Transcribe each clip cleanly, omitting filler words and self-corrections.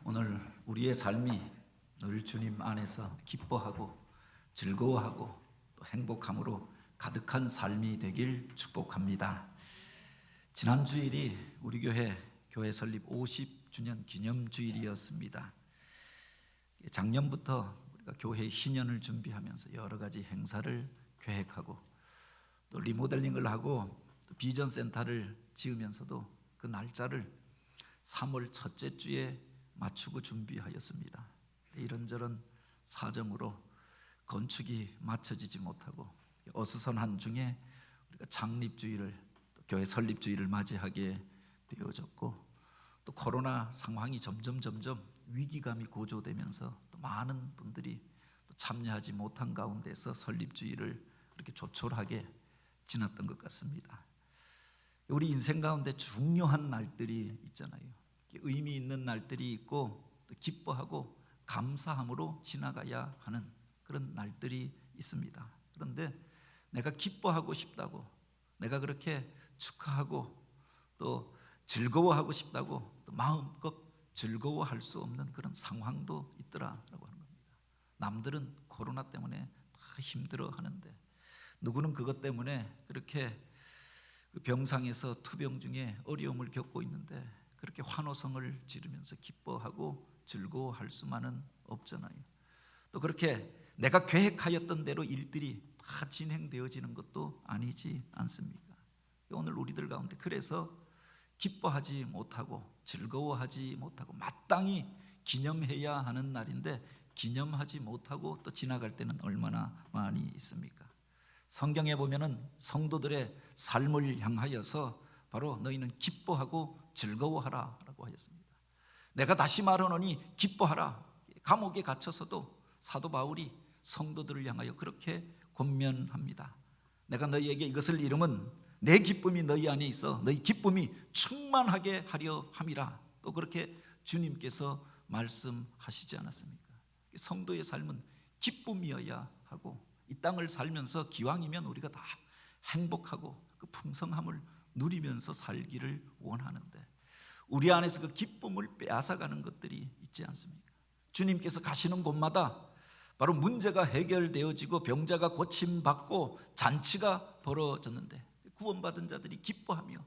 오늘 우리의 삶이 늘 주님 안에서 기뻐하고 즐거워하고 또 행복함으로 가득한 삶이 되길 축복합니다. 지난 주일이 우리 교회 설립 50주년 기념주일이었습니다. 작년부터 우리가 교회 희년을 준비하면서 여러 가지 행사를 계획하고 또 리모델링을 하고 또 비전 센터를 지으면서도 그 날짜를 3월 첫째 주에 맞추고 준비하였습니다. 이런저런 사정으로 건축이 맞춰지지 못하고 어수선한 중에 우리가 창립주일을 또 교회 설립주일을 맞이하게 되어졌고, 또 코로나 상황이 점점 위기감이 고조되면서 또 많은 분들이 또 참여하지 못한 가운데서 설립주일을 그렇게 조촐하게 지났던 것 같습니다. 우리 인생 가운데 중요한 날들이 있잖아요. 의미 있는 날들이 있고 또 기뻐하고 감사함으로 지나가야 하는 그런 날들이 있습니다. 그런데 내가 기뻐하고 싶다고, 내가 그렇게 축하하고 또 즐거워하고 싶다고 또 마음껏 즐거워할 수 없는 그런 상황도 있더라라고 하는 겁니다. 남들은 코로나 때문에 다 힘들어 하는데 누구는 그것 때문에 그렇게 그 병상에서 투병 중에 어려움을 겪고 있는데 그렇게 환호성을 지르면서 기뻐하고 즐거워할 수만은 없잖아요. 또 그렇게 내가 계획하였던 대로 일들이 다 진행되어지는 것도 아니지 않습니까? 오늘 우리들 가운데 그래서 기뻐하지 못하고 즐거워하지 못하고 마땅히 기념해야 하는 날인데 기념하지 못하고 또 지나갈 때는 얼마나 많이 있습니까? 성경에 보면은 성도들의 삶을 향하여서 바로 너희는 기뻐하고 즐거워하라 라고 하였습니다. 내가 다시 말하노니 기뻐하라. 감옥에 갇혀서도 사도 바울이 성도들을 향하여 그렇게 권면합니다. 내가 너희에게 이것을 이름은 내 기쁨이 너희 안에 있어 너희 기쁨이 충만하게 하려 함이라. 또 그렇게 주님께서 말씀하시지 않았습니까? 성도의 삶은 기쁨이어야 하고 이 땅을 살면서 기왕이면 우리가 다 행복하고 그 풍성함을 누리면서 살기를 원하는데 우리 안에서 그 기쁨을 빼앗아가는 것들이 있지 않습니까? 주님께서 가시는 곳마다 바로 문제가 해결되어지고 병자가 고침받고 잔치가 벌어졌는데 구원받은 자들이 기뻐하며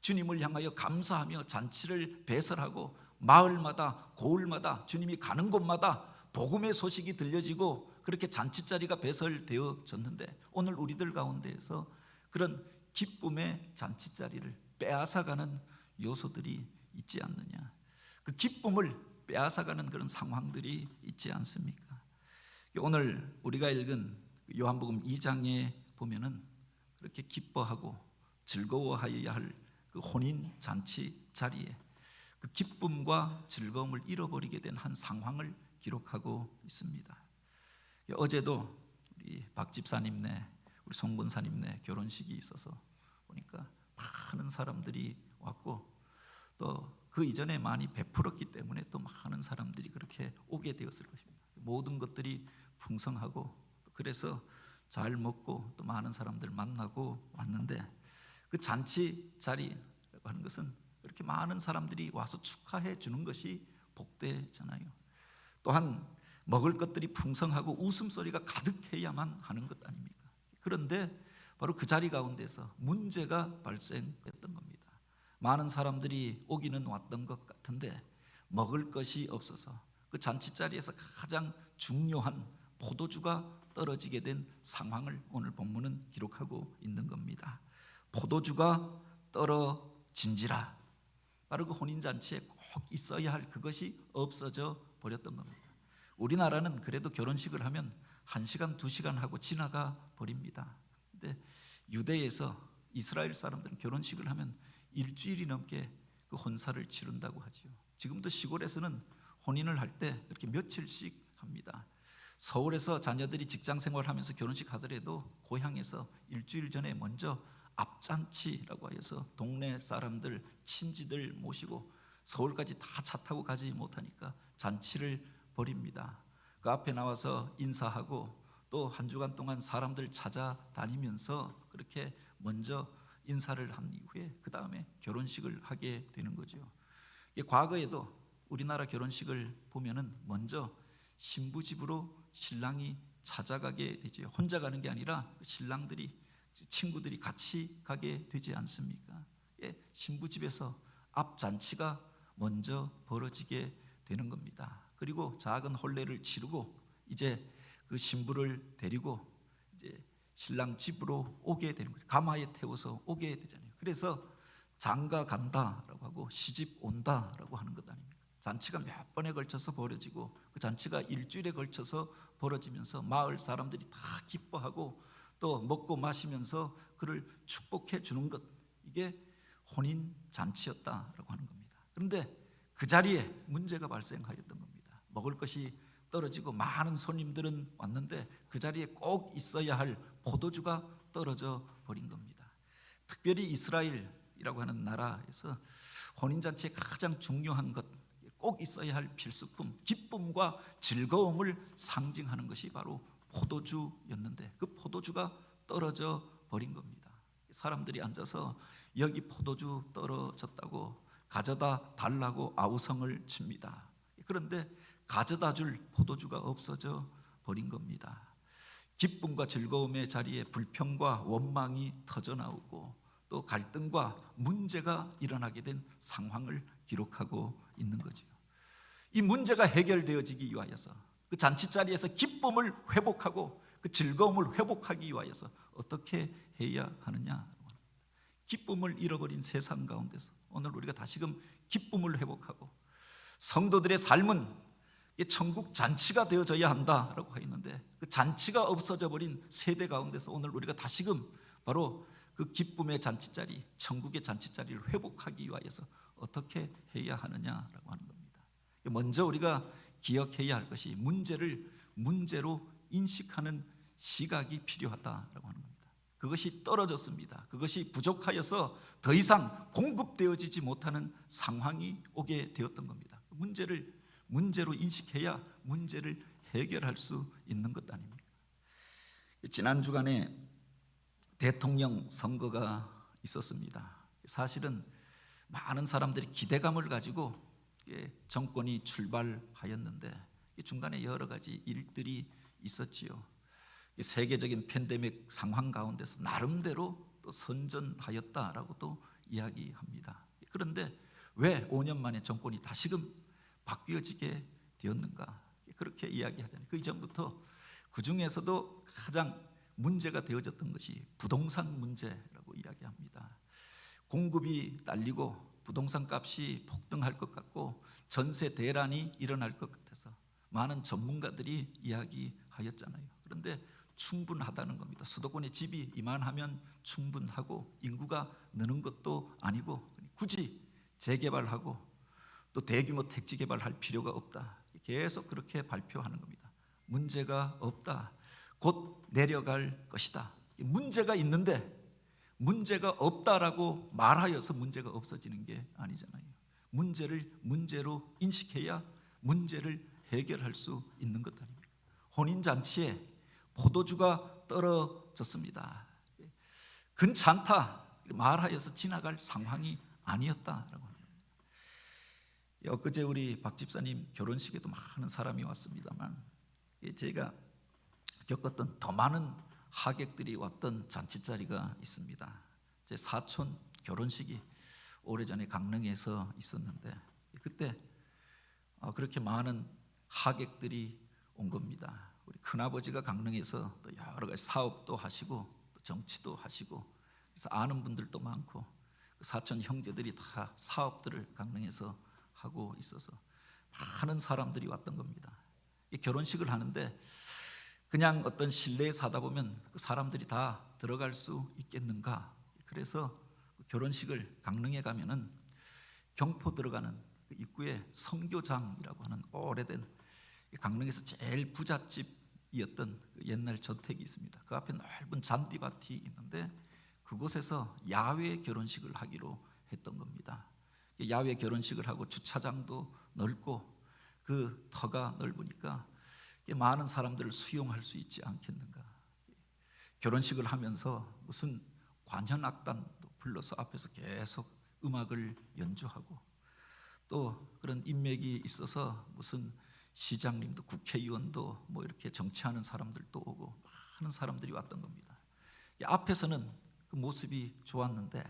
주님을 향하여 감사하며 잔치를 배설하고 마을마다 고을마다 주님이 가는 곳마다 복음의 소식이 들려지고 그렇게 잔치자리가 배설되어졌는데 오늘 우리들 가운데에서 그런 기쁨의 잔치자리를 빼앗아가는 요소들이 있지 않느냐, 그 기쁨을 빼앗아가는 그런 상황들이 있지 않습니까? 오늘 우리가 읽은 요한복음 2장에 보면은 그렇게 기뻐하고 즐거워하여야 할 그 혼인 잔치 자리에 그 기쁨과 즐거움을 잃어버리게 된 한 상황을 기록하고 있습니다. 어제도 우리 박 집사님네, 우리 송 권사님네 결혼식이 있어서 보니까 많은 사람들이 왔고 또 그 이전에 많이 베풀었기 때문에 또 많은 사람들이 그렇게 오게 되었을 것입니다. 모든 것들이 풍성하고 그래서 잘 먹고 또 많은 사람들 만나고 왔는데 그 잔치 자리라고 하는 것은 그렇게 많은 사람들이 와서 축하해 주는 것이 복되잖아요. 또한 먹을 것들이 풍성하고 웃음소리가 가득해야만 하는 것 아닙니까? 그런데 바로 그 자리 가운데서 문제가 발생했던 겁니다. 많은 사람들이 오기는 왔던 것 같은데 먹을 것이 없어서 그 잔치자리에서 가장 중요한 포도주가 떨어지게 된 상황을 오늘 본문은 기록하고 있는 겁니다. 포도주가 떨어진지라. 바로 그 혼인잔치에 꼭 있어야 할 그것이 없어져 버렸던 겁니다. 우리나라는 그래도 결혼식을 하면 1시간, 2시간 하고 지나가 버립니다. 근데 유대에서 이스라엘 사람들은 결혼식을 하면 일주일이 넘게 그 혼사를 치른다고 하죠. 지금도 시골에서는 혼인을 할 때 그렇게 며칠씩 합니다. 서울에서 자녀들이 직장 생활하면서 결혼식 하더라도 고향에서 일주일 전에 먼저 앞잔치라고 하여서 동네 사람들, 친지들 모시고 서울까지 다 차 타고 가지 못하니까 잔치를 벌입니다. 그 앞에 나와서 인사하고 또 한 주간 동안 사람들 찾아다니면서 그렇게 먼저 인사를 한 이후에 그 다음에 결혼식을 하게 되는 거죠. 과거에도 우리나라 결혼식을 보면은 먼저 신부 집으로 신랑이 찾아가게 되죠. 혼자 가는 게 아니라 신랑들이, 친구들이 같이 가게 되지 않습니까? 예, 신부 집에서 앞잔치가 먼저 벌어지게 되는 겁니다. 그리고 작은 혼례를 치르고 이제 그 신부를 데리고 이제 신랑 집으로 오게 되는 거죠. 가마에 태워서 오게 되잖아요. 그래서 장가 간다라고 하고 시집 온다라고 하는 것 아닙니까? 잔치가 몇 번에 걸쳐서 벌어지고 그 잔치가 일주일에 걸쳐서 벌어지면서 마을 사람들이 다 기뻐하고 또 먹고 마시면서 그를 축복해 주는 것, 이게 혼인 잔치였다라고 하는 겁니다. 그런데 그 자리에 문제가 발생하였던 겁니다. 먹을 것이 떨어지고 많은 손님들은 왔는데 그 자리에 꼭 있어야 할 포도주가 떨어져 버린 겁니다. 특별히 이스라엘이라고 하는 나라에서 혼인잔치의 가장 중요한 것, 꼭 있어야 할 필수품, 기쁨과 즐거움을 상징하는 것이 바로 포도주였는데 그 포도주가 떨어져 버린 겁니다. 사람들이 앉아서 여기 포도주 떨어졌다고 가져다 달라고 아우성을 칩니다. 그런데 가져다 줄 포도주가 없어져 버린 겁니다. 기쁨과 즐거움의 자리에 불평과 원망이 터져 나오고 또 갈등과 문제가 일어나게 된 상황을 기록하고 있는 거죠. 이 문제가 해결되어지기 위하여서 그 잔치자리에서 기쁨을 회복하고 그 즐거움을 회복하기 위하여서 어떻게 해야 하느냐? 기쁨을 잃어버린 세상 가운데서 오늘 우리가 다시금 기쁨을 회복하고 성도들의 삶은 천국 잔치가 되어져야 한다라고 하였는데 그 잔치가 없어져 버린 세대 가운데서 오늘 우리가 다시금 바로 그 기쁨의 잔치자리, 천국의 잔치자리를 회복하기 위하여서 어떻게 해야 하느냐라고 하는 겁니다. 먼저 우리가 기억해야 할 것이 문제를 문제로 인식하는 시각이 필요하다라고 하는 겁니다. 그것이 떨어졌습니다. 그것이 부족하여서 더 이상 공급되어지지 못하는 상황이 오게 되었던 겁니다. 문제를 문제로 인식해야 문제를 해결할 수 있는 것 아닙니까? 지난 주간에 대통령 선거가 있었습니다. 사실은 많은 사람들이 기대감을 가지고 정권이 출발하였는데 중간에 여러 가지 일들이 있었지요. 세계적인 팬데믹 상황 가운데서 나름대로 또 선전하였다라고 또 이야기합니다. 그런데 왜 5년 만에 정권이 다시금 바뀌어지게 되었는가? 그렇게 이야기하잖아요. 그 이전부터 그 중에서도 가장 문제가 되어졌던 것이 부동산 문제라고 이야기합니다. 공급이 딸리고 부동산 값이 폭등할 것 같고 전세 대란이 일어날 것 같아서 많은 전문가들이 이야기하였잖아요. 그런데 충분하다는 겁니다. 수도권에 집이 이만하면 충분하고 인구가 느는 것도 아니고 굳이 재개발하고 또 대규모 택지 개발할 필요가 없다. 계속 그렇게 발표하는 겁니다. 문제가 없다. 곧 내려갈 것이다. 문제가 있는데 문제가 없다라고 말하여서 문제가 없어지는 게 아니잖아요. 문제를 문제로 인식해야 문제를 해결할 수 있는 것 아닙니까? 혼인잔치에 포도주가 떨어졌습니다. 괜찮다 말하여서 지나갈 상황이 아니었다라고 합니다. 엊그제 우리 박 집사님 결혼식에도 많은 사람이 왔습니다만 제가 겪었던 더 많은 하객들이 왔던 잔치자리가 있습니다. 제 사촌 결혼식이 오래전에 강릉에서 있었는데 그때 그렇게 많은 하객들이 온 겁니다. 우리 큰아버지가 강릉에서 또 여러 가지 사업도 하시고 또 정치도 하시고 그래서 아는 분들도 많고 그 사촌 형제들이 다 사업들을 강릉에서 하고 있어서 많은 사람들이 왔던 겁니다. 이 결혼식을 하는데 그냥 어떤 실내에 사다 보면 그 사람들이 다 들어갈 수 있겠는가? 그래서 결혼식을 강릉에 가면은 경포 들어가는 그 입구에 성교장이라고 하는 오래된 강릉에서 제일 부잣집이었던 그 옛날 저택이 있습니다. 그 앞에 넓은 잔디밭이 있는데 그곳에서 야외 결혼식을 하기로 했던 겁니다. 야외 결혼식을 하고 주차장도 넓고 그 터가 넓으니까 많은 사람들을 수용할 수 있지 않겠는가. 결혼식을 하면서 무슨 관현악단도 불러서 앞에서 계속 음악을 연주하고 또 그런 인맥이 있어서 무슨 시장님도 국회의원도 뭐 이렇게 정치하는 사람들도 오고 많은 사람들이 왔던 겁니다. 앞에서는 그 모습이 좋았는데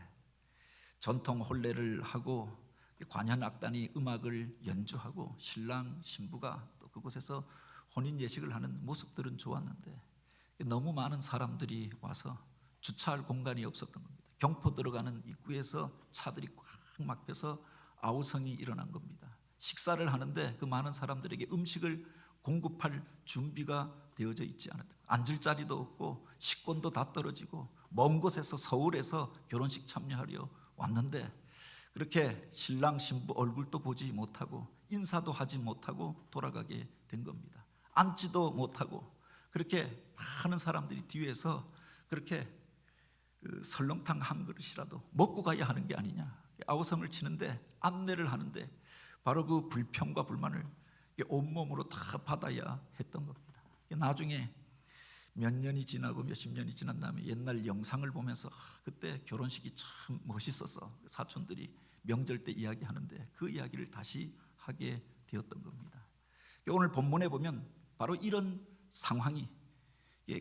전통 혼례를 하고 관현악단이 음악을 연주하고 신랑 신부가 또 그곳에서 혼인 예식을 하는 모습들은 좋았는데 너무 많은 사람들이 와서 주차할 공간이 없었던 겁니다. 경포 들어가는 입구에서 차들이 꽉 막혀서 아우성이 일어난 겁니다. 식사를 하는데 그 많은 사람들에게 음식을 공급할 준비가 되어져 있지 않았다. 앉을 자리도 없고 식권도 다 떨어지고 먼 곳에서 서울에서 결혼식 참여하려 왔는데 그렇게 신랑 신부 얼굴도 보지 못하고 인사도 하지 못하고 돌아가게 된 겁니다. 앉지도 못하고 그렇게 많은 사람들이 뒤에서 그렇게 설렁탕 한 그릇이라도 먹고 가야 하는 게 아니냐, 아우성을 치는데 안내를 하는데 바로 그 불평과 불만을 온몸으로 다 받아야 했던 겁니다. 나중에 몇 년이 지나고 몇십 년이 지난 다음에 옛날 영상을 보면서 그때 결혼식이 참 멋있어서 사촌들이 명절 때 이야기하는데 그 이야기를 다시 하게 되었던 겁니다. 오늘 본문에 보면 바로 이런 상황이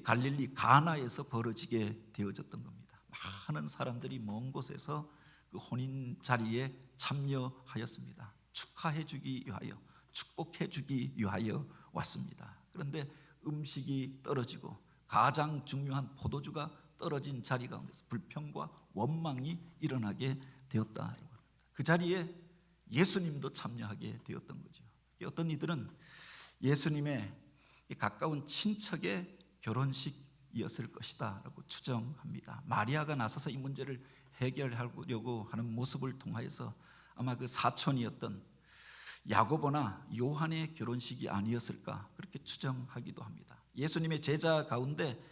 갈릴리 가나에서 벌어지게 되어졌던 겁니다. 많은 사람들이 먼 곳에서 그 혼인 자리에 참여하였습니다. 축하해 주기 위하여, 축복해 주기 위하여 왔습니다. 그런데 음식이 떨어지고 가장 중요한 포도주가 떨어진 자리 가운데서 불평과 원망이 일어나게 되었다. 그 자리에 예수님도 참여하게 되었던 거죠. 어떤 이들은 예수님의 가까운 친척의 결혼식이었을 것이다 라고 추정합니다. 마리아가 나서서 이 문제를 해결하려고 하는 모습을 통하여서 아마 그 사촌이었던 야고보나 요한의 결혼식이 아니었을까 그렇게 추정하기도 합니다. 예수님의 제자 가운데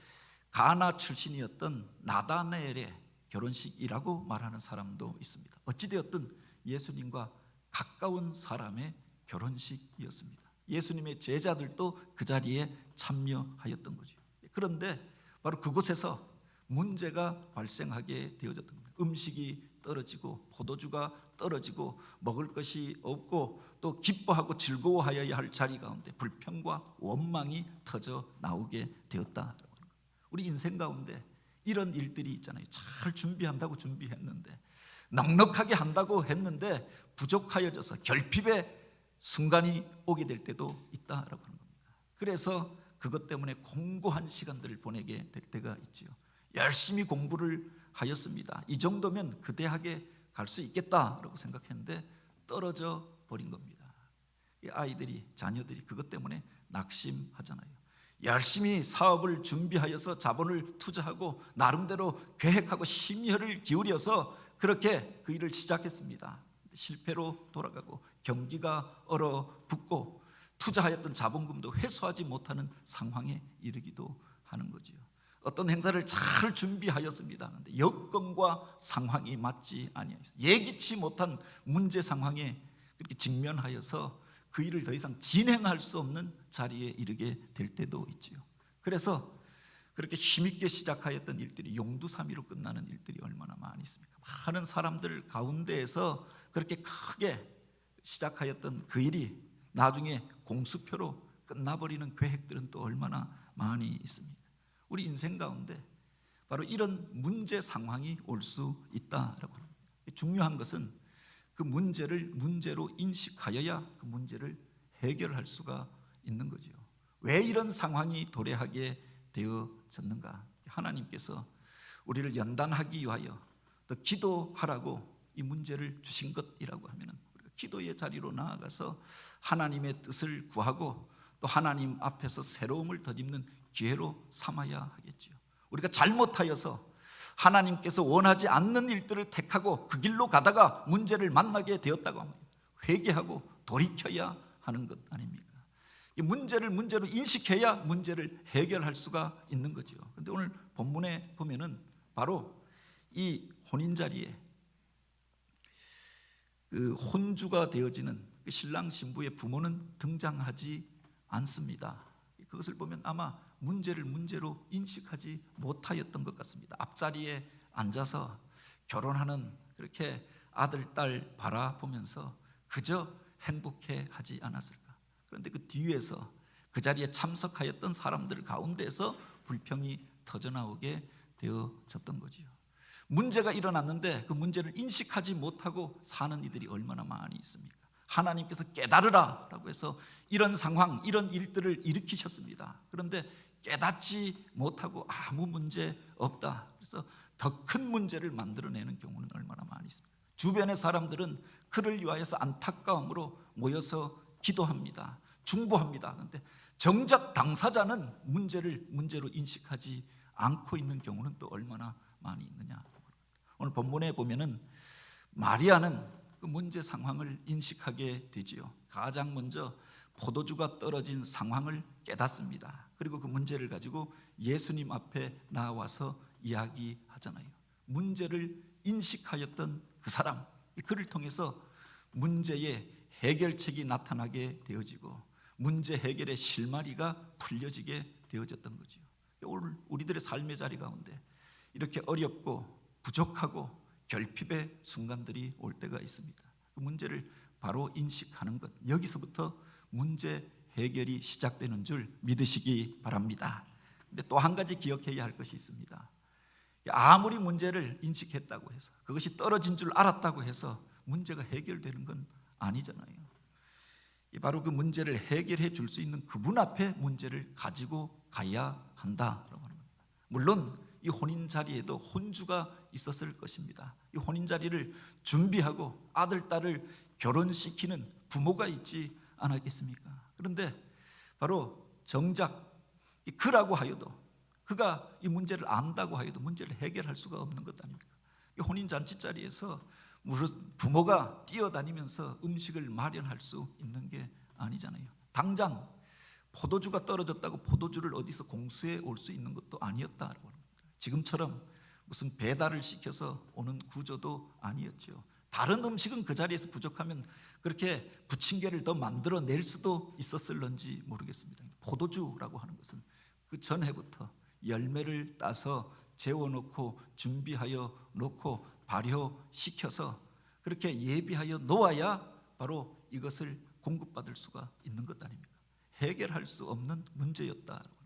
가나 출신이었던 나다나엘의 결혼식이라고 말하는 사람도 있습니다. 어찌되었든 예수님과 가까운 사람의 결혼식이었습니다. 예수님의 제자들도 그 자리에 참여하였던 거죠. 그런데 바로 그곳에서 문제가 발생하게 되어졌던 겁니다. 음식이 떨어지고 포도주가 떨어지고 먹을 것이 없고 또 기뻐하고 즐거워하여야 할 자리 가운데 불평과 원망이 터져 나오게 되었다. 우리 인생 가운데 이런 일들이 있잖아요. 잘 준비한다고 준비했는데 넉넉하게 한다고 했는데 부족하여져서 결핍의 순간이 오게 될 때도 있다라고 하는 겁니다. 그래서 그것 때문에 공고한 시간들을 보내게 될 때가 있지요. 열심히 공부를 하였습니다. 이 정도면 그 대학에 갈 수 있겠다라고 생각했는데 떨어져 버린 겁니다. 이 아이들이, 자녀들이 그것 때문에 낙심하잖아요. 열심히 사업을 준비하여서 자본을 투자하고 나름대로 계획하고 심혈을 기울여서 그렇게 그 일을 시작했습니다. 실패로 돌아가고 경기가 얼어붙고 투자하였던 자본금도 회수하지 못하는 상황에 이르기도 하는 거지요. 어떤 행사를 잘 준비하였습니다. 그런데 여건과 상황이 맞지 아니하여서 예기치 못한 문제 상황에 그렇게 직면하여서 그 일을 더 이상 진행할 수 없는 자리에 이르게 될 때도 있지요. 그래서 그렇게 힘있게 시작하였던 일들이 용두사미로 끝나는 일들이 얼마나 많이 있습니까? 많은 사람들 가운데에서 그렇게 크게 시작하였던 그 일이 나중에 공수표로 끝나버리는 계획들은 또 얼마나 많이 있습니다. 우리 인생 가운데 바로 이런 문제 상황이 올 수 있다라고 합니다. 중요한 것은 그 문제를 문제로 인식하여야 그 문제를 해결할 수가 있는 거죠. 왜 이런 상황이 도래하게 되어졌는가? 하나님께서 우리를 연단하기 위하여 또 기도하라고 이 문제를 주신 것이라고 하면 우리가 기도의 자리로 나아가서 하나님의 뜻을 구하고 또 하나님 앞에서 새로움을 덧입는 기회로 삼아야 하겠지요. 우리가 잘못하여서 하나님께서 원하지 않는 일들을 택하고 그 길로 가다가 문제를 만나게 되었다고 합니다. 회개하고 돌이켜야 하는 것 아닙니까? 이 문제를 문제로 인식해야 문제를 해결할 수가 있는 거죠. 그런데 오늘 본문에 보면은 바로 이 혼인 자리에 그 혼주가 되어지는 그 신랑 신부의 부모는 등장하지 않습니다. 그것을 보면 아마 문제를 문제로 인식하지 못하였던 것 같습니다. 앞자리에 앉아서 결혼하는 그렇게 아들, 딸 바라보면서 그저 행복해하지 않았을까? 그런데 그 뒤에서 그 자리에 참석하였던 사람들 가운데서 불평이 터져나오게 되어졌던 거지요. 문제가 일어났는데 그 문제를 인식하지 못하고 사는 이들이 얼마나 많이 있습니까? 하나님께서 깨달으라 라고 해서 이런 상황, 이런 일들을 일으키셨습니다. 그런데 깨닫지 못하고 아무 문제 없다. 그래서 더 큰 문제를 만들어내는 경우는 얼마나 많이 있습니까? 주변의 사람들은 그를 위하여서 안타까움으로 모여서 기도합니다. 중보합니다. 그런데 정작 당사자는 문제로 인식하지 않고 있는 경우는 또 얼마나 많이 있느냐. 오늘 본문에 보면은 마리아는 그 문제 상황을 인식하게 되지요. 가장 먼저 포도주가 떨어진 상황을 깨닫습니다. 그리고 그 문제를 가지고 예수님 앞에 나와서 이야기하잖아요. 문제를 인식하였던 그 사람, 그를 통해서 문제의 해결책이 나타나게 되어지고 문제 해결의 실마리가 풀려지게 되어졌던 거죠. 오늘 우리들의 삶의 자리 가운데 이렇게 어렵고 부족하고 결핍의 순간들이 올 때가 있습니다. 그 문제를 바로 인식하는 것, 여기서부터 문제 해결이 시작되는 줄 믿으시기 바랍니다. 근데 또 한 가지 기억해야 할 것이 있습니다. 아무리 문제를 인식했다고 해서, 그것이 떨어진 줄 알았다고 해서 문제가 해결되는 건 아니잖아요. 바로 그 문제를 해결해 줄 수 있는 그분 앞에 문제를 가지고 가야 한다라고 하는 겁니다. 물론 이 혼인 자리에도 혼주가 있었을 것입니다. 이 혼인 자리를 준비하고 아들, 딸을 결혼시키는 부모가 있지 않았겠습니까? 그런데 바로 정작 그라고 하여도, 그가 이 문제를 안다고 하여도 문제를 해결할 수가 없는 것 아닙니까? 이 혼인 잔치 자리에서 부모가 뛰어다니면서 음식을 마련할 수 있는 게 아니잖아요. 당장 포도주가 떨어졌다고 포도주를 어디서 공수해 올 수 있는 것도 아니었다라고 합니다. 지금처럼 무슨 배달을 시켜서 오는 구조도 아니었죠. 다른 음식은 그 자리에서 부족하면 그렇게 부침개를 더 만들어낼 수도 있었을런지 모르겠습니다. 포도주라고 하는 것은 그 전해부터 열매를 따서 재워놓고 준비하여 놓고 발효시켜서 그렇게 예비하여 놓아야 바로 이것을 공급받을 수가 있는 것 아닙니까? 해결할 수 없는 문제였다라고 합니다.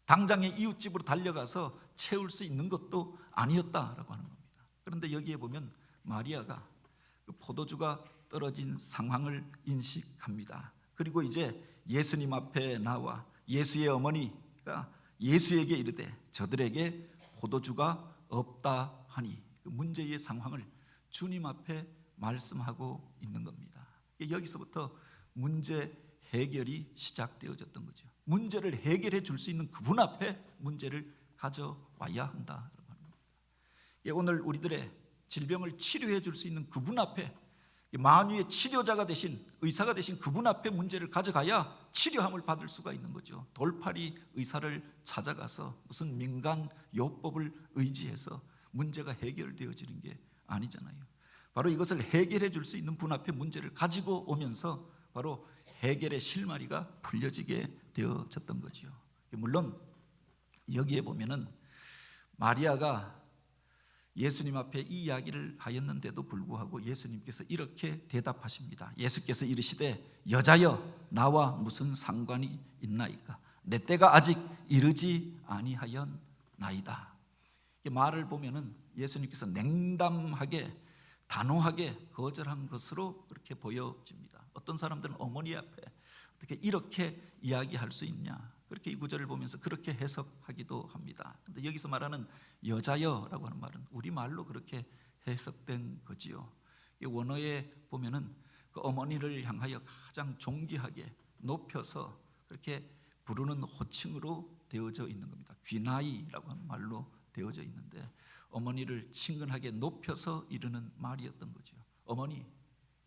당장에 이웃집으로 달려가서 채울 수 있는 것도 아니었다라고 하는 겁니다. 그런데 여기에 보면 마리아가 그 포도주가 떨어진 상황을 인식합니다. 그리고 이제 예수님 앞에 나와 예수의 어머니가 예수에게 이르되 저들에게 포도주가 없다 하니, 그 문제의 상황을 주님 앞에 말씀하고 있는 겁니다. 여기서부터 문제 해결이 시작되어졌던 거죠. 문제를 해결해 줄 수 있는 그분 앞에 문제를 가져와야 한다라고 하는 겁니다. 오늘 우리들의 질병을 치료해 줄 수 있는 그분 앞에, 만유의 치료자가 되신, 의사가 되신 그분 앞에 문제를 가져가야 치료함을 받을 수가 있는 거죠. 돌팔이 의사를 찾아가서 무슨 민간 요법을 의지해서 문제가 해결되어지는 게 아니잖아요. 바로 이것을 해결해 줄 수 있는 분 앞에 문제를 가지고 오면서 바로 해결의 실마리가 풀려지게 되어졌던 거죠. 물론 여기에 보면은 마리아가 예수님 앞에 이 이야기를 하였는데도 불구하고 예수님께서 이렇게 대답하십니다. 예수께서 이르시되 여자여 나와 무슨 상관이 있나이까? 내 때가 아직 이르지 아니하였나이다. 이 말을 보면은 예수님께서 냉담하게 단호하게 거절한 것으로 그렇게 보여집니다. 어떤 사람들은 어머니 앞에 어떻게 이렇게 이야기할 수 있냐, 그렇게 이 구절을 보면서 그렇게 해석하기도 합니다. 그런데 여기서 말하는 여자여라고 하는 말은 우리말로 그렇게 해석된 거지요. 이 원어에 보면은 그 어머니를 향하여 가장 존귀하게 높여서 그렇게 부르는 호칭으로 되어져 있는 겁니다. 귀나이라고 하는 말로 되어져 있는데 어머니를 친근하게 높여서 이르는 말이었던 거죠. 어머니,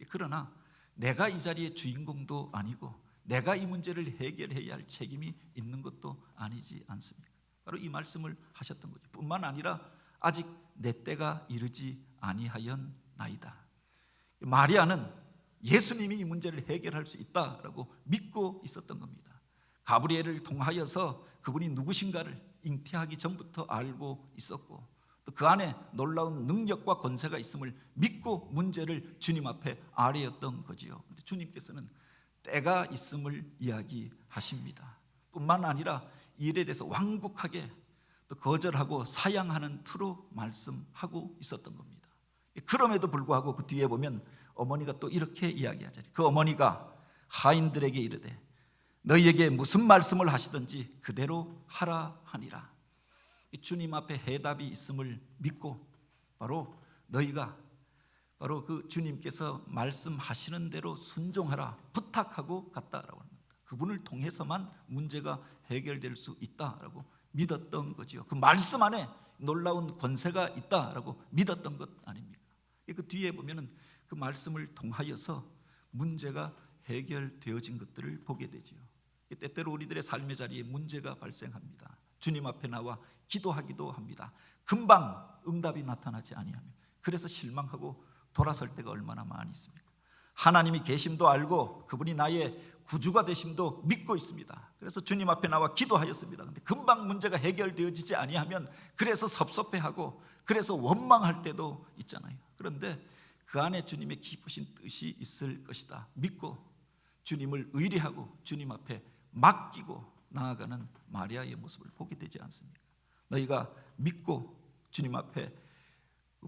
그러나 내가 이 자리의 주인공도 아니고 내가 이 문제를 해결해야 할 책임이 있는 것도 아니지 않습니까? 바로 이 말씀을 하셨던 거죠. 뿐만 아니라 아직 내 때가 이르지 아니하였나이다. 마리아는 예수님이 이 문제를 해결할 수 있다라고 믿고 있었던 겁니다. 가브리엘을 통하여서 그분이 누구신가를 잉태하기 전부터 알고 있었고, 또 또 그 안에 놀라운 능력과 권세가 있음을 믿고 문제를 주님 앞에 아뢰었던 거지요. 근데 주님께서는 때가 있음을 이야기하십니다. 뿐만 아니라 이 일에 대해서 완곡하게 또 거절하고 사양하는 투로 말씀하고 있었던 겁니다. 그럼에도 불구하고 그 뒤에 보면 어머니가 또 이렇게 이야기하잖아요. 그 어머니가 하인들에게 이르되 너희에게 무슨 말씀을 하시든지 그대로 하라 하니라. 주님 앞에 해답이 있음을 믿고 바로 너희가 바로 그 주님께서 말씀하시는 대로 순종하라 부탁하고 갔다라고 합니다. 그분을 통해서만 문제가 해결될 수 있다라고 믿었던 거지요. 그 말씀 안에 놀라운 권세가 있다라고 믿었던 것 아닙니까? 그 뒤에 보면은 그 말씀을 통하여서 문제가 해결되어진 것들을 보게 되지요. 때때로 우리들의 삶의 자리에 문제가 발생합니다. 주님 앞에 나와 기도하기도 합니다. 금방 응답이 나타나지 아니하며 그래서 실망하고 돌아설 때가 얼마나 많이 있습니까? 하나님이 계심도 알고 그분이 나의 구주가 되심도 믿고 있습니다. 그래서 주님 앞에 나와 기도하였습니다. 근데 금방 문제가 해결되어지지 아니하면 그래서 섭섭해하고 그래서 원망할 때도 있잖아요. 그런데 그 안에 주님의 깊으신 뜻이 있을 것이다 믿고 주님을 의뢰하고 주님 앞에 맡기고 나아가는 마리아의 모습을 보게 되지 않습니까? 너희가 믿고 주님 앞에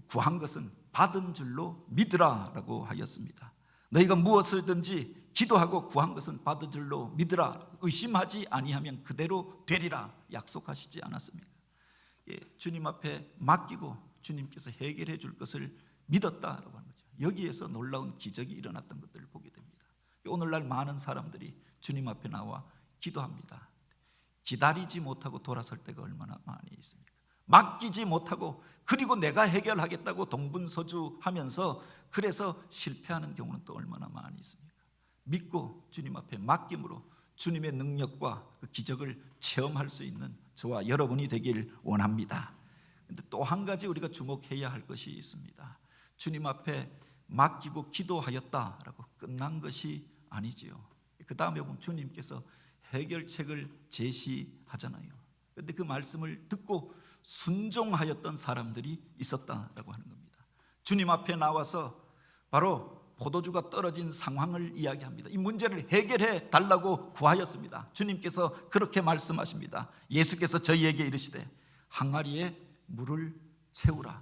구한 것은 받은 줄로 믿으라라고 하였습니다. 너희가 무엇을든지 기도하고 구한 것은 받은 줄로 믿으라. 의심하지 아니하면 그대로 되리라 약속하시지 않았습니까? 주님 앞에 맡기고 주님께서 해결해 줄 것을 믿었다라고 하는 거죠. 여기에서 놀라운 기적이 일어났던 것들을 보게 됩니다. 오늘날 많은 사람들이 주님 앞에 나와 기도합니다. 기다리지 못하고 돌아설 때가 얼마나 많이 있습니까? 맡기지 못하고 그리고 내가 해결하겠다고 동분서주하면서 그래서 실패하는 경우는 또 얼마나 많이 있습니까? 믿고 주님 앞에 맡김으로 주님의 능력과 그 기적을 체험할 수 있는 저와 여러분이 되길 원합니다. 그런데 또 한 가지 우리가 주목해야 할 것이 있습니다. 주님 앞에 맡기고 기도하였다라고 끝난 것이 아니지요. 그 다음에 보면 주님께서 해결책을 제시하잖아요. 그런데 그 말씀을 듣고 순종하였던 사람들이 있었다라고 하는 겁니다. 주님 앞에 나와서 바로 포도주가 떨어진 상황을 이야기합니다. 이 문제를 해결해 달라고 구하였습니다. 주님께서 그렇게 말씀하십니다. 예수께서 저희에게 이르시되 항아리에 물을 채우라.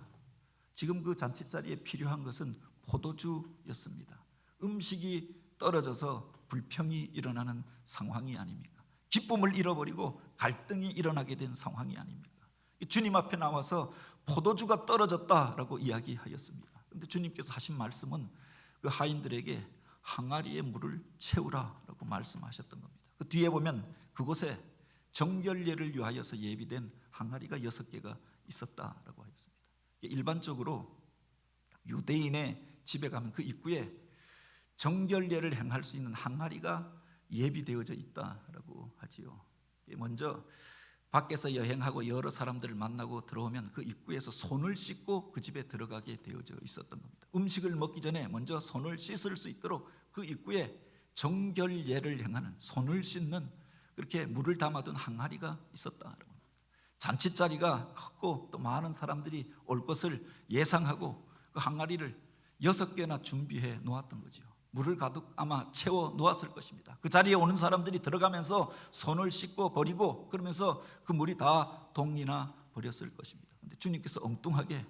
지금 그 잔치자리에 필요한 것은 포도주였습니다. 음식이 떨어져서 불평이 일어나는 상황이 아닙니까? 기쁨을 잃어버리고 갈등이 일어나게 된 상황이 아닙니까? 주님 앞에 나와서 포도주가 떨어졌다라고 이야기하였습니다. 그런데 주님께서 하신 말씀은 그 하인들에게 항아리에 물을 채우라라고 말씀하셨던 겁니다. 그 뒤에 보면 그곳에 정결례를 위하여서 예비된 항아리가 6개가 있었다라고 하였습니다. 일반적으로 유대인의 집에 가면 그 입구에 정결례를 행할 수 있는 항아리가 예비되어져 있다라고 하지요. 먼저 밖에서 여행하고 여러 사람들을 만나고 들어오면 그 입구에서 손을 씻고 그 집에 들어가게 되어져 있었던 겁니다. 음식을 먹기 전에 먼저 손을 씻을 수 있도록 그 입구에 정결례를 행하는 손을 씻는 그렇게 물을 담아둔 항아리가 있었다라고 합니다. 잔치자리가 컸고 또 많은 사람들이 올 것을 예상하고 그 항아리를 6개나 준비해 놓았던 거죠. 물을 가득 아마 채워 놓았을 것입니다. 그 자리에 오는 사람들이 들어가면서 손을 씻고 버리고 그러면서 그 물이 다 동이나 버렸을 것입니다. 그런데 주님께서 엉뚱하게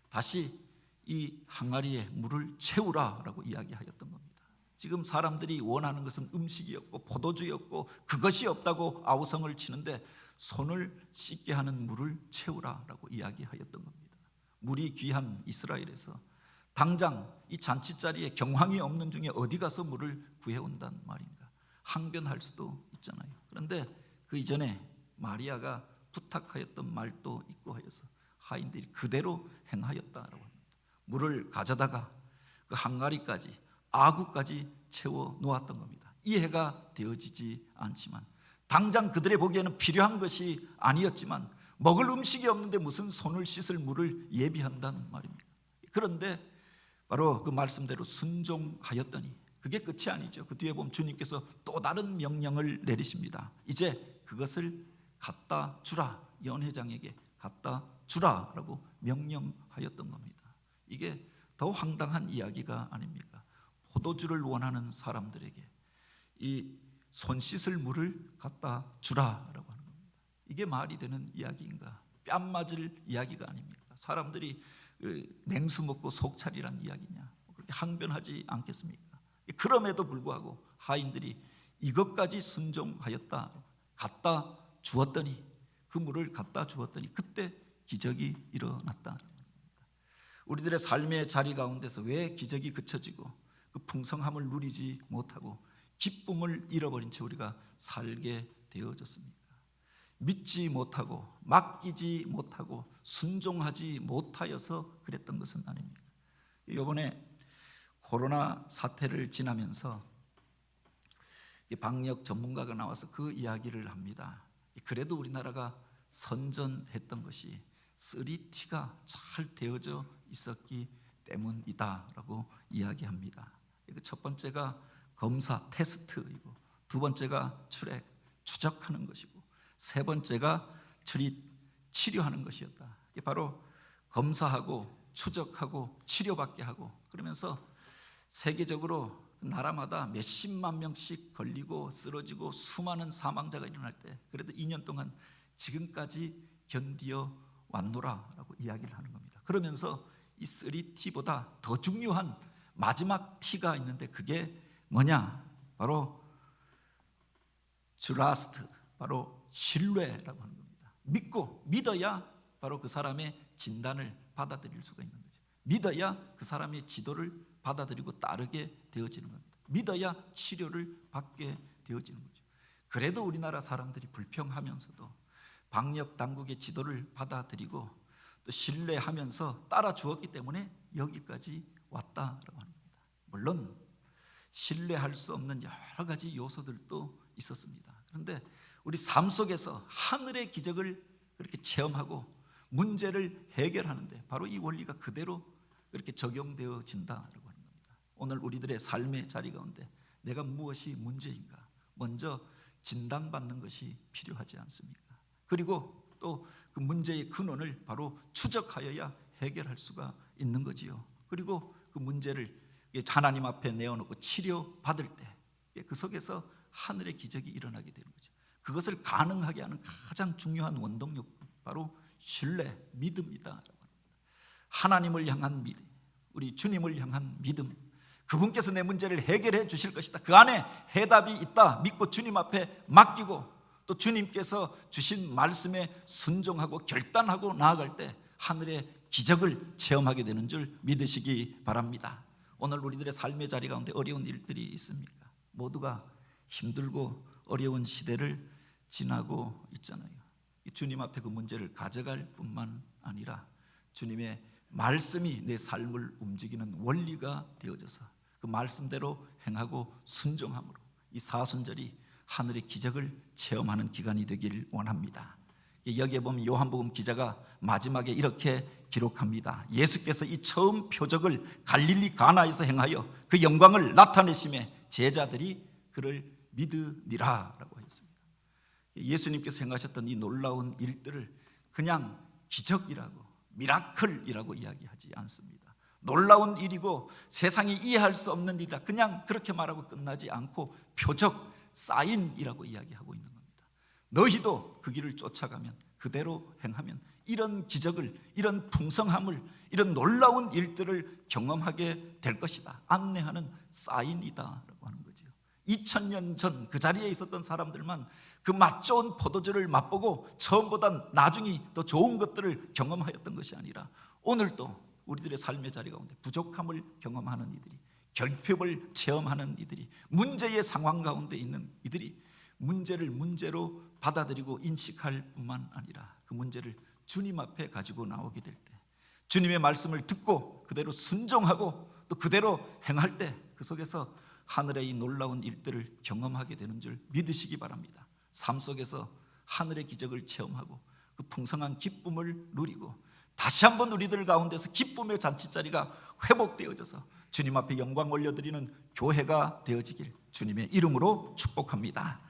다시 이 항아리에 물을 채우라라고 이야기하였던 겁니다. 지금 사람들이 원하는 것은 음식이었고 포도주였고 그것이 없다고 아우성을 치는데 손을 씻게 하는 물을 채우라라고 이야기하였던 겁니다. 물이 귀한 이스라엘에서 당장 이 잔치자리에 경황이 없는 중에 어디 가서 물을 구해온단 말인가? 항변할 수도 있잖아요. 그런데 그 이전에 마리아가 부탁하였던 말도 있고 하여서 하인들이 그대로 행하였다라고 합니다. 물을 가져다가 그 항아리까지 아구까지 채워 놓았던 겁니다. 이해가 되어지지 않지만 당장 그들의 보기에는 필요한 것이 아니었지만 먹을 음식이 없는데 무슨 손을 씻을 물을 예비한다는 말입니까? 그런데 바로 그 말씀대로 순종하였더니 그게 끝이 아니죠. 그 뒤에 보면 주님께서 또 다른 명령을 내리십니다. 이제 그것을 갖다 주라. 연회장에게 갖다 주라라고 명령하였던 겁니다. 이게 더 황당한 이야기가 아닙니까? 포도주를 원하는 사람들에게 이 손 씻을 물을 갖다 주라라고 하는 겁니다. 이게 말이 되는 이야기인가? 뺨 맞을 이야기가 아닙니까? 사람들이 냉수 먹고 속 차리란 이야기냐? 그렇게 항변하지 않겠습니까? 그럼에도 불구하고 하인들이 이것까지 순종하였다. 갖다 주었더니, 그 물을 갖다 주었더니 그때 기적이 일어났다. 우리들의 삶의 자리 가운데서 왜 기적이 그쳐지고 그 풍성함을 누리지 못하고 기쁨을 잃어버린 채 우리가 살게 되어졌습니까? 믿지 못하고 맡기지 못하고 순종하지 못하여서 그랬던 것은 아닙니다. 이번에 코로나 사태를 지나면서 방역 전문가가 나와서 그 이야기를 합니다. 그래도 우리나라가 선전했던 것이 3T가 잘 되어져 있었기 때문이다라고 이야기합니다. 첫 번째가 검사, 테스트이고, 두 번째가 추적, 추적하는 것이고, 세 번째가 치료하는 것이었다. 이게 바로 검사하고 추적하고 치료받게 하고, 그러면서 세계적으로 나라마다 몇십만 명씩 걸리고 쓰러지고 수많은 사망자가 일어날 때 그래도 2년 동안 지금까지 견디어 왔노라라고 이야기를 하는 겁니다. 그러면서 이 3T보다 더 중요한 마지막 T가 있는데 그게 뭐냐? 바로 trust, 바로 신뢰라고 하는 겁니다. 믿고 믿어야 바로 그 사람의 진단을 받아들일 수가 있는 거죠. 믿어야 그 사람의 지도를 받아들이고 따르게 되어지는 겁니다. 믿어야 치료를 받게 되어지는 거죠. 그래도 우리나라 사람들이 불평하면서도 방역 당국의 지도를 받아들이고 또 신뢰하면서 따라 주었기 때문에 여기까지 왔다라고 하는 겁니다. 물론 신뢰할 수 없는 여러 가지 요소들도 있었습니다. 그런데 우리 삶 속에서 하늘의 기적을 그렇게 체험하고 문제를 해결하는데 바로 이 원리가 그대로 그렇게 적용되어진다라고 하는 겁니다. 오늘 우리들의 삶의 자리 가운데 내가 무엇이 문제인가 먼저 진단받는 것이 필요하지 않습니까? 그리고 또 그 문제의 근원을 바로 추적하여야 해결할 수가 있는 거지요. 그리고 그 문제를 하나님 앞에 내어놓고 치료받을 때 그 속에서 하늘의 기적이 일어나게 되는 거죠. 그것을 가능하게 하는 가장 중요한 원동력 바로 신뢰, 믿음이다. 하나님을 향한 믿음, 우리 주님을 향한 믿음, 그분께서 내 문제를 해결해 주실 것이다. 그 안에 해답이 있다. 믿고 주님 앞에 맡기고 또 주님께서 주신 말씀에 순종하고 결단하고 나아갈 때 하늘의 기적을 체험하게 되는 줄 믿으시기 바랍니다. 오늘 우리들의 삶의 자리 가운데 어려운 일들이 있습니까? 모두가 힘들고 어려운 시대를 지나고 있잖아요. 주님 앞에 그 문제를 가져갈 뿐만 아니라 주님의 말씀이 내 삶을 움직이는 원리가 되어져서 그 말씀대로 행하고 순종함으로 이 사순절이 하늘의 기적을 체험하는 기간이 되길 원합니다. 여기에 보면 요한복음 기자가 마지막에 이렇게 기록합니다. 예수께서 이 처음 표적을 갈릴리 가나에서 행하여 그 영광을 나타내심에 제자들이 그를 믿으니라 라고 했습니다. 예수님께서 행하셨던 이 놀라운 일들을 그냥 기적이라고 미라클이라고 이야기하지 않습니다. 놀라운 일이고 세상이 이해할 수 없는 일이다 그냥 그렇게 말하고 끝나지 않고 표적, 사인이라고 이야기하고 있는 겁니다. 너희도 그 길을 쫓아가면 그대로 행하면 이런 기적을, 이런 풍성함을, 이런 놀라운 일들을 경험하게 될 것이다 안내하는 사인이다라고 하는 거죠. 2000년 전 그 자리에 있었던 사람들만 그 맛 좋은 포도주를 맛보고 처음보다 나중이 더 좋은 것들을 경험하였던 것이 아니라 오늘도 우리들의 삶의 자리 가운데 부족함을 경험하는 이들이, 결핍을 체험하는 이들이, 문제의 상황 가운데 있는 이들이 문제를 문제로 받아들이고 인식할 뿐만 아니라 그 문제를 주님 앞에 가지고 나오게 될 때 주님의 말씀을 듣고 그대로 순종하고 또 그대로 행할 때 그 속에서 하늘의 이 놀라운 일들을 경험하게 되는 줄 믿으시기 바랍니다. 삶 속에서 하늘의 기적을 체험하고 그 풍성한 기쁨을 누리고 다시 한번 우리들 가운데서 기쁨의 잔치자리가 회복되어져서 주님 앞에 영광 올려드리는 교회가 되어지길 주님의 이름으로 축복합니다.